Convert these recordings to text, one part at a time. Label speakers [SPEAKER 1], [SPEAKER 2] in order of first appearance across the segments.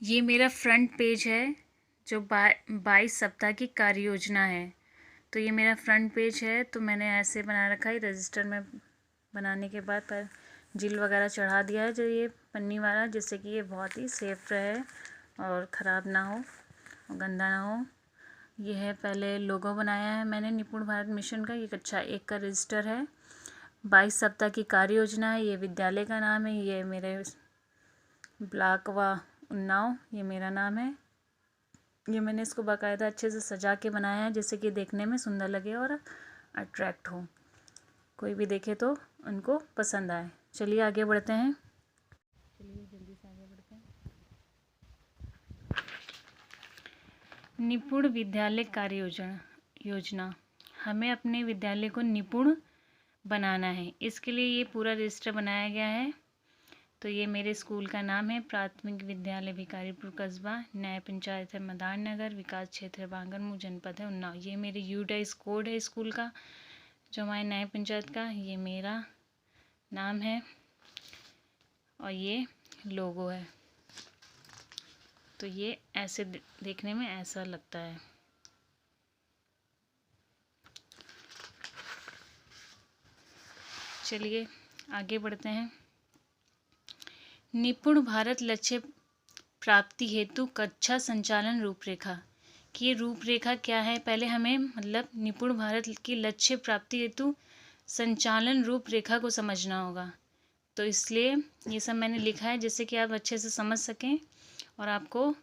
[SPEAKER 1] ये मेरा front page है जो 22 सप्ताह की कार्य योजना है। तो ये मेरा फ्रंट पेज है, तो मैंने ऐसे बना रखा है। रजिस्टर में बनाने के बाद पर जील वगैरह चढ़ा दिया है, जो ये पन्नी वाला, जिससे कि ये बहुत ही सेफ रहे और ख़राब ना हो और गंदा ना हो। ये है, पहले लोगो बनाया है मैंने निपुण भारत मिशन का। ये कक्षा 1 का रजिस्टर है। 22 सप्ताह की कार्य योजना है। ये विद्यालय का नाम है। ये मेरे ब्लॉक व उन्नाव, ये मेरा नाम है। ये मैंने इसको बाकायदा अच्छे से सजा के बनाया है, जिससे कि देखने में सुंदर लगे और अट्रैक्ट हो, कोई भी देखे तो उनको पसंद आए। चलिए आगे बढ़ते हैं। चलिए जल्दी से आगे बढ़ते हैं। निपुण विद्यालय कार्य योजना। हमें अपने विद्यालय को निपुण बनाना है। इसके लिए ये पूरा रजिस्टर बनाया गया है। तो ये मेरे स्कूल का नाम है, प्राथमिक विद्यालय भिखारीपुर कस्बा, न्याय पंचायत है मदार नगर, विकास क्षेत्र है बांगरमू, जनपद है उन्नाव। ये मेरे यूडाइस कोड है स्कूल का, जो हमारे न्याय पंचायत का। ये मेरा नाम है और ये लोगो है। तो ये ऐसे देखने में ऐसा लगता है। चलिए आगे बढ़ते हैं। निपुण भारत लक्ष्य प्राप्ति हेतु कक्षा संचालन रूपरेखा। कि ये रूपरेखा क्या है, पहले हमें मतलब निपुण भारत की लक्ष्य प्राप्ति हेतु संचालन रूपरेखा को समझना होगा। तो इसलिए ये सब मैंने लिखा है, जिससे कि आप अच्छे से समझ सकें और आपको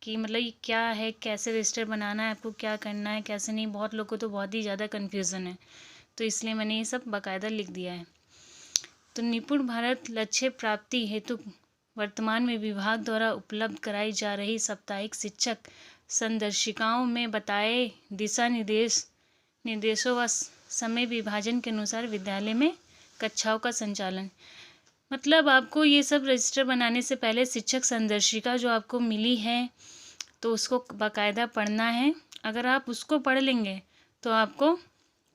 [SPEAKER 1] कि मतलब ये क्या है, कैसे रजिस्टर बनाना है, आपको क्या करना है, कैसे नहीं। बहुत लोगों को तो बहुत ही ज़्यादा कन्फ्यूज़न है, तो इसलिए मैंने ये सब बाकायदा लिख दिया है। तो निपुण भारत लक्ष्य प्राप्ति हेतु वर्तमान में विभाग द्वारा उपलब्ध कराई जा रही साप्ताहिक शिक्षक संदर्शिकाओं में बताए दिशा निर्देशों व समय विभाजन के अनुसार विद्यालय में कक्षाओं का संचालन। मतलब आपको ये सब रजिस्टर बनाने से पहले शिक्षक संदर्शिका जो आपको मिली है, तो उसको बाकायदा पढ़ना है। अगर आप उसको पढ़ लेंगे तो आपको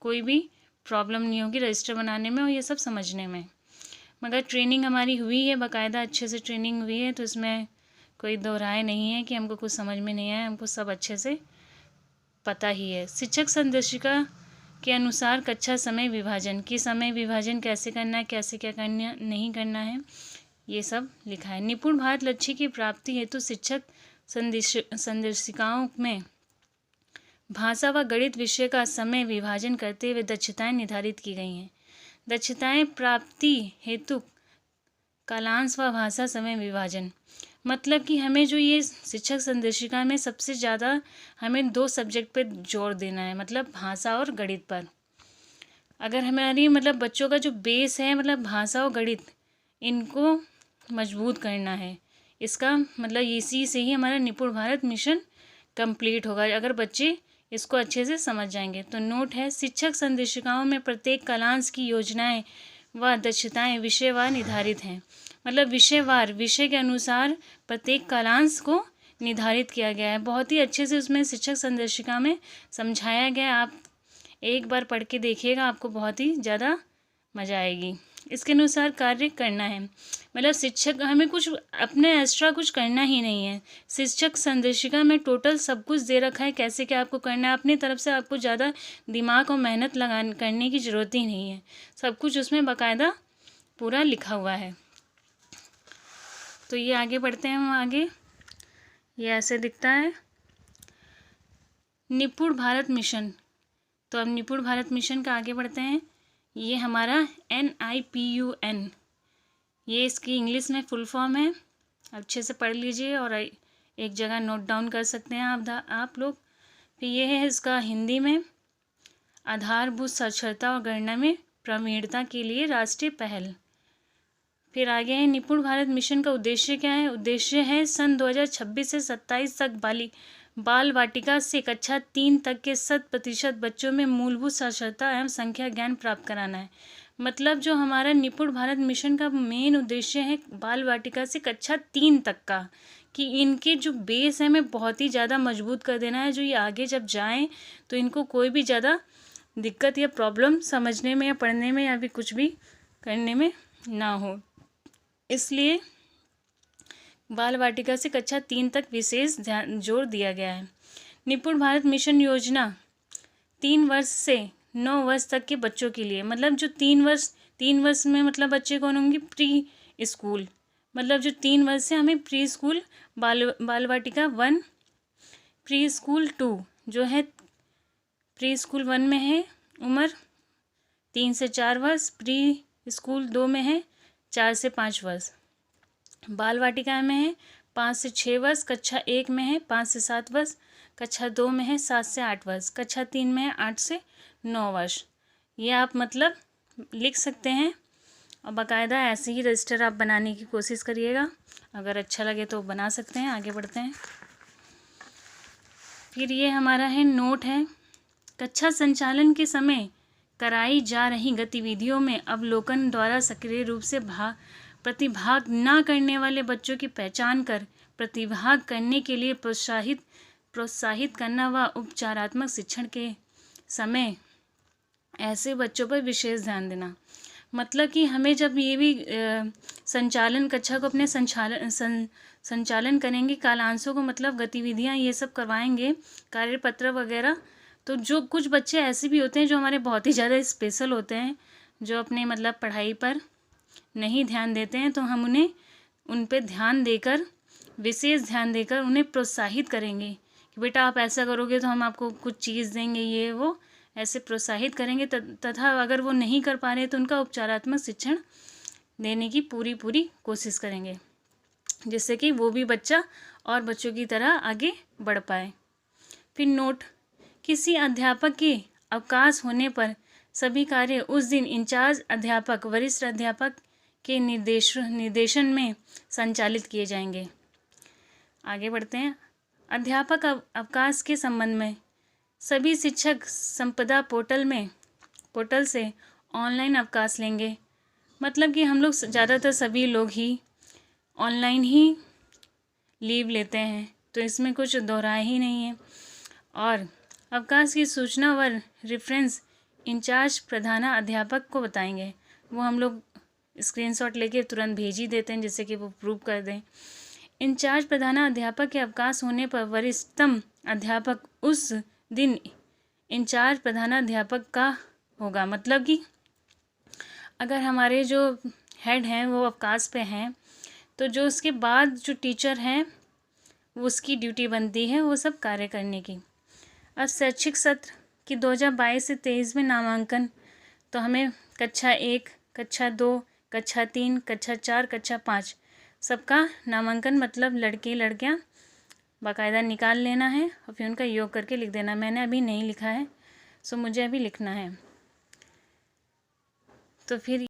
[SPEAKER 1] कोई भी प्रॉब्लम नहीं होगी रजिस्टर बनाने में और ये सब समझने में। मगर ट्रेनिंग हमारी हुई है, बाकायदा अच्छे से ट्रेनिंग हुई है, तो इसमें कोई दो राय नहीं है कि हमको कुछ समझ में नहीं आया। हमको सब अच्छे से पता ही है। शिक्षक संदर्शिका के अनुसार कक्षा समय विभाजन की समय विभाजन कैसे करना है, कैसे क्या करना नहीं करना है, ये सब लिखा है। निपुण भारत लक्ष्य की प्राप्ति हेतु शिक्षक संदर्शिकाओं में भाषा व गणित विषय का समय विभाजन करते हुए दक्षताएं निर्धारित की गई हैं। दक्षताएं प्राप्ति हेतु कालांश व भाषा समय विभाजन, मतलब कि हमें जो ये शिक्षक संदर्शिका में सबसे ज़्यादा हमें 2 सब्जेक्ट पे जोर देना है, मतलब भाषा और गणित पर। अगर हमारी मतलब बच्चों का जो बेस है, मतलब भाषा और गणित, इनको मजबूत करना है। इसका मतलब इसी से ही हमारा निपुण भारत मिशन कंप्लीट होगा, अगर बच्चे इसको अच्छे से समझ जाएंगे। तो नोट है, शिक्षक संदर्शिकाओं में प्रत्येक कालांश की योजनाएं व दक्षताएं विषयवार निर्धारित हैं। मतलब विषयवार, विषय के अनुसार प्रत्येक कालांश को निर्धारित किया गया है। बहुत ही अच्छे से उसमें शिक्षक संदर्शिका में समझाया गया। आप एक बार पढ़ के देखिएगा, आपको बहुत ही ज़्यादा मज़ा आएगी। इसके अनुसार कार्य करना है, मतलब शिक्षक हमें कुछ अपने एक्स्ट्रा कुछ करना ही नहीं है। शिक्षक संदर्शिका में टोटल सब कुछ दे रखा है, कैसे क्या आपको करना है। अपनी तरफ से आपको ज़्यादा दिमाग और मेहनत करने की ज़रूरत ही नहीं है। सब कुछ उसमें बाकायदा पूरा लिखा हुआ है। तो ये आगे बढ़ते हैं हम आगे। ये ऐसे दिखता है निपुण भारत मिशन। तो अब निपुण भारत मिशन का आगे बढ़ते हैं। ये हमारा NIPUN, ये इसकी इंग्लिश में फुल फॉर्म है। अच्छे से पढ़ लीजिए और एक जगह नोट डाउन कर सकते हैं आप लोग। फिर ये है इसका हिंदी में, आधारभूत साक्षरता और गणना में प्रवीणता के लिए राष्ट्रीय पहल। फिर आगे है निपुण भारत मिशन का उद्देश्य क्या है। उद्देश्य है सन 2026 से 27 तक बाल वाटिका से कक्षा 3 तक के 100% बच्चों में मूलभूत साक्षरता एवं संख्या ज्ञान प्राप्त कराना है। मतलब जो हमारा निपुण भारत मिशन का मेन उद्देश्य है बाल वाटिका से कक्षा 3 तक का, कि इनके जो बेस है हमें बहुत ही ज़्यादा मजबूत कर देना है, जो ये आगे जब जाएं तो इनको कोई भी ज़्यादा दिक्कत या प्रॉब्लम समझने में या पढ़ने में या भी कुछ भी करने में ना हो। इसलिए बाल वाटिका से कक्षा 3 तक विशेष ध्यान जोर दिया गया है। निपुण भारत मिशन योजना 3 वर्ष से 9 वर्ष तक के बच्चों के लिए, मतलब जो 3 वर्ष में मतलब बच्चे कौन होंगे, प्री स्कूल, मतलब जो 3 वर्ष से हमें प्री स्कूल, बाल वाटिका 1, प्री स्कूल 2 जो है, प्री स्कूल 1 में है उम्र 3 से 4 वर्ष, प्री स्कूल 2 में है 4 से 5 वर्ष, बाल वाटिका में है 5 से 6 वर्ष, कक्षा 1 में है 5 से 7 वर्ष, कक्षा 2 में है 7 से 8 वर्ष, कक्षा 3 में है 8 से 9 वर्ष। ये आप मतलब लिख सकते हैं और बाकायदा ऐसे ही रजिस्टर आप बनाने की कोशिश करिएगा। अगर अच्छा लगे तो बना सकते हैं। आगे बढ़ते हैं। फिर ये हमारा है नोट है, कक्षा संचालन के समय कराई जा रही गतिविधियों में अवलोकन द्वारा सक्रिय रूप से प्रतिभाग न करने वाले बच्चों की पहचान कर प्रतिभाग करने के लिए प्रोत्साहित करना व उपचारात्मक शिक्षण के समय ऐसे बच्चों पर विशेष ध्यान देना। मतलब कि हमें जब ये भी संचालन कक्षा को अपने संचालन करेंगे, कालांशों को मतलब गतिविधियाँ ये सब करवाएंगे, कार्यपत्र वगैरह, तो जो कुछ बच्चे ऐसे भी होते हैं जो हमारे बहुत ही ज़्यादा स्पेशल होते हैं, जो अपने मतलब पढ़ाई पर नहीं ध्यान देते हैं, तो हम उन्हें उन पे ध्यान देकर, विशेष ध्यान देकर उन्हें प्रोत्साहित करेंगे कि बेटा आप ऐसा करोगे तो हम आपको कुछ चीज़ देंगे, ये वो ऐसे प्रोत्साहित करेंगे। तथा अगर वो नहीं कर पा रहे तो उनका उपचारात्मक शिक्षण देने की पूरी कोशिश करेंगे, जिससे कि वो भी बच्चा और बच्चों की तरह आगे बढ़ पाए। फिर नोट, किसी अध्यापक के अवकाश होने पर सभी कार्य उस दिन इंचार्ज अध्यापक वरिष्ठ अध्यापक के निर्देशन में संचालित किए जाएंगे। आगे बढ़ते हैं। अध्यापक अवकाश के संबंध में सभी शिक्षक संपदा पोर्टल से ऑनलाइन अवकाश लेंगे। मतलब कि हम लोग ज़्यादातर सभी लोग ही ऑनलाइन ही लीव लेते हैं, तो इसमें कुछ दोहराए ही नहीं है। और अवकाश की सूचना व रेफरेंस इंचार्ज प्रधाना अध्यापक को बताएंगे। वो हम लोग स्क्रीनशॉट लेके तुरंत भेज ही देते हैं, जिससे कि वो प्रूव कर दें। इंचार्ज प्रधाना अध्यापक के अवकाश होने पर वरिष्ठतम अध्यापक उस दिन इंचार्ज प्रधानाध्यापक का होगा। मतलब कि अगर हमारे जो हेड हैं वो अवकाश पे हैं, तो जो उसके बाद जो टीचर हैं वो उसकी ड्यूटी बनती है वो सब कार्य करने की। अब शैक्षिक सत्र की 2022 से 23 में नामांकन, तो हमें कक्षा 1, कक्षा 2, कक्षा 3, कक्षा 4, कक्षा 5 सबका नामांकन मतलब लड़के लड़कियां बाकायदा निकाल लेना है और फिर उनका योग करके लिख देना। मैंने अभी नहीं लिखा है, सो मुझे अभी लिखना है। तो फिर